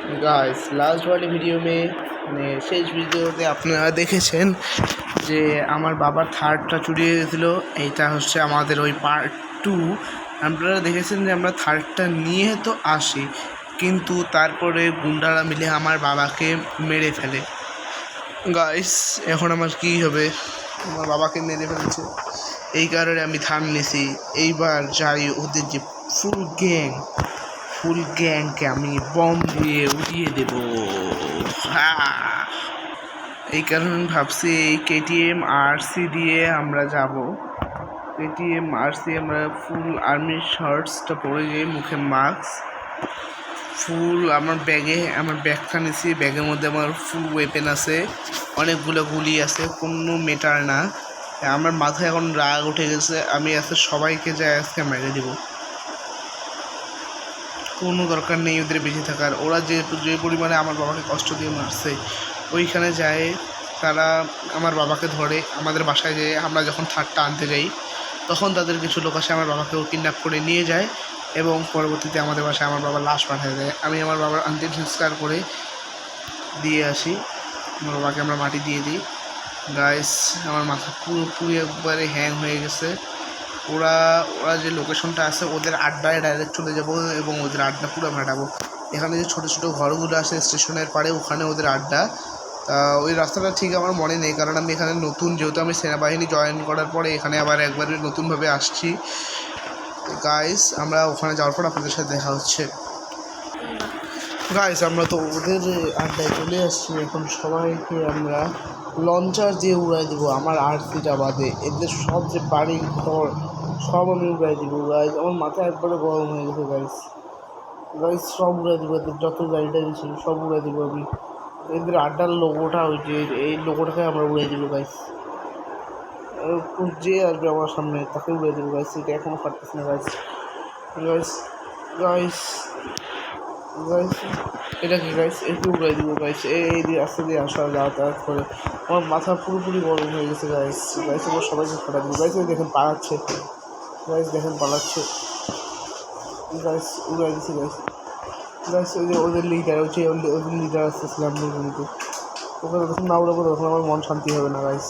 Guys last वाले video में শেষ ভিডিওতে আপনারা দেখেছেন যে আমার বাবার থার্ডটা চুরি হয়ে গেছিল। এইটা হচ্ছে আমাদের ওই পার্ট 2। আপনারা দেখেছেন যে আমরা থার্ডটা নিয়ে তো আসি, কিন্তু তারপরে গুন্ডারা মিলে আমার বাবাকে মেরে ফেলে। গাইস এখন আমার কী হবে? আমার বাবাকে মেরে ফেলছে, এই কারণে আমি থাম নিছি। এইবার যাই ওদের যে ফুল গ্যাংকে আমি বম দিয়ে উড়িয়ে দেব। এই কারণে আমি ভাবছি KTM RC দিয়ে আমরা যাব। KTM RC আমরা ফুল আর্মি শার্টসটা পরে যাই, মুখে মাস্ক, ফুল আমার ব্যাগটা নিয়েছি। ব্যাগের মধ্যে আমার ফুল ওয়েপেন আছে, অনেকগুলো গুলি আছে, কোনো মেটার না। আমার মাথায় এখন রাগ উঠে গেছে, আমি আজকে সবাইকে যাই আজকে মেরে দিব। কোনো দরকার নেই ওদের বেঁচে থাকার। ওরা যে পরিমাণে আমার বাবাকে কষ্ট দিয়ে মারছে, ওইখানে যায় তারা আমার বাবাকে ধরে। আমাদের বাসায় যেয়ে আমরা যখন থার্ডটা আনতে যাই, তখন তাদের কিছু লোক আসে আমার বাবাকেও কিডন্যাপ করে নিয়ে যায় এবং পরবর্তীতে আমাদের বাসায় আমার বাবার লাশ পাঠিয়ে দেয়। আমি আমার বাবার অন্তিম সংস্কার করে দিয়ে আসি, আমার বাবাকে আমরা মাটি দিয়ে দিই। গাইস আমার মাথা পুরোপুরি একবারে হ্যাং হয়ে গেছে। ওরা যে লোকেশনটা আছে, ওদের আড্ডায় ডাইরেক্ট চলে যাব এবং ওদের আড্ডা পুরো ফাটাবো। এখানে যে ছোটো ছোটো ঘরগুলো আছে স্টেশনের পাড়ে, ওখানে ওদের আড্ডা। ওই রাস্তাটা ঠিক আমার মনে নেই, কারণ আমি এখানে নতুন, যেহেতু আমি সেনাবাহিনী জয়েন করার পরে এখানে আবার একবারে নতুনভাবে আসছি। গাইস আমরা ওখানে যাওয়ার পর আপনাদের সাথে দেখা হচ্ছে। গাইস আমরা তো ওদের আড্ডায় চলে আসছি। এখন সবাইকে আমরা লঞ্চার দিয়ে উড়াই দেবো, আমার আরসিটা বাদে। এদের সব যে বাড়ি ঘর সব আমি উড়াই দিব। গাইস আমার মাথা একবারে গরম হয়ে গেছে। গাইস সব উড়াই দেবো, এদের যত গাড়িটা ছিল সব উড়াই দেবো আমি। এদের আড্ডার লোগোটা হয়েছে, এই লোগোটাকে আমরা উড়াই দেবো। গাইস যে আসবে আমার সামনে তাকে উড়াই দেবো। গাইস এটা এখনও পারতেছি না। গাইস গাইস গাইস এটা কি গাইস? একটু উড়াই দিব। গাইস এই দিয়ে আস্তে দিয়ে আসা যাতায়াত করে আমার মাথা পুরোপুরি গরম হয়ে গেছে। গাইস আমার সবাইকে ফাটা দিব। গাইস দেখেন পালাচ্ছে, পালাচ্ছে। গাইস উড়াই দিচ্ছে। গাইস ওই যে ওদের লিডার, ওদের লিডার আসতেছিলাম কিন্তু ওকে যখন না উড়াবো তখন আমার মন শান্তি হবে না। গাইস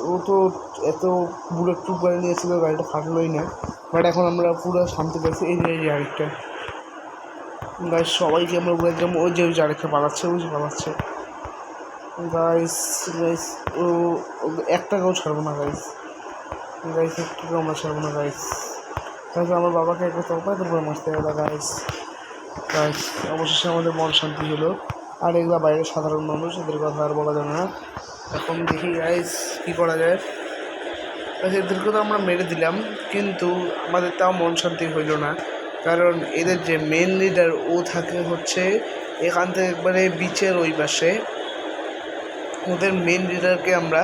ও তো এত বুলেট প্রুফ গাড়ি নিয়েছিল, গাড়িটা ফাটলোই না। বাট এখন আমরা পুরো শান্তি পাইছি। এই যে আরেকটা গাইস সবাইকে আমরা উড়াই দিলাম। ওই যে আরেকটা পালাচ্ছে। গাইস ও একটাকেও ছাড়বো না। গাইস একটাকেও আমরা ছাড়বো না। গাইস আমার বাবাকে একটা তরকারি করে মারতে হবে। গাইস অবশেষে আমাদের মন শান্তি হলো। আর এগুলো বাইরে সাধারণ মানুষ, এদের কথা আর বলা যাবে না। এখন দেখি গাইস কী করা যায়। এদেরকে তো আমরা মেরে দিলাম, কিন্তু আমাদের তাও মন শান্তি হইল না, কারণ এদের যে মেন লিডার ও থাকে হচ্ছে এখান থেকে একবারে বিচের ওই পাশে। ওদের মেন লিডারকে আমরা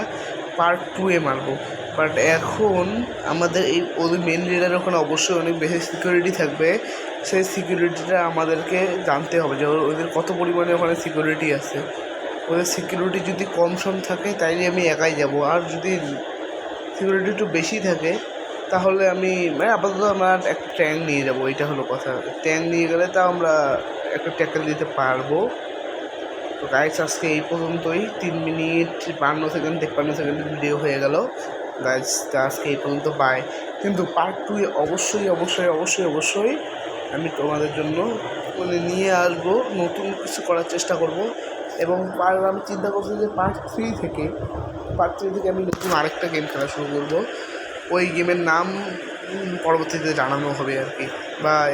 পার্ট 2-এ মারবো। বাট এখন আমাদের ওদের মেন লিডার ওখানে অবশ্যই অনেক বেশি সিকিউরিটি থাকবে। সেই সিকিউরিটিটা আমাদেরকে জানতে হবে যে ওদের কত পরিমাণে ওখানে সিকিউরিটি আছে। ওদের সিকিউরিটি যদি কম সম থাকে তাইলে আমি একাই যাব, আর যদি সিকিউরিটি একটু বেশি থাকে তাহলে আমি আপাতত আমার একটা ট্যাঙ্ক নিয়ে যাব। এইটা হলো কথা। ট্যাঙ্ক নিয়ে গেলে তাও আমরা একটা ট্যাকেল দিতে পারবো। তো গাইস আজকে এই পর্যন্তই। 3 মিনিট 52 সেকেন্ড 53 সেকেন্ডের ভিডিও হয়ে গেল। গাইস আজকে এই পর্যন্ত বাই। কিন্তু পার্ট 2-এ অবশ্যই আমি তোমাদের জন্য নিয়ে আসবো, নতুন কিছু করার চেষ্টা করব। এবং আমি চিন্তা করছি যে পার্ট 3 থেকে আমি নতুন আরেকটা গেম খেলা শুরু করব। ওই গেমের নাম পরবর্তীতে জানানো হবে আর কি। বাই।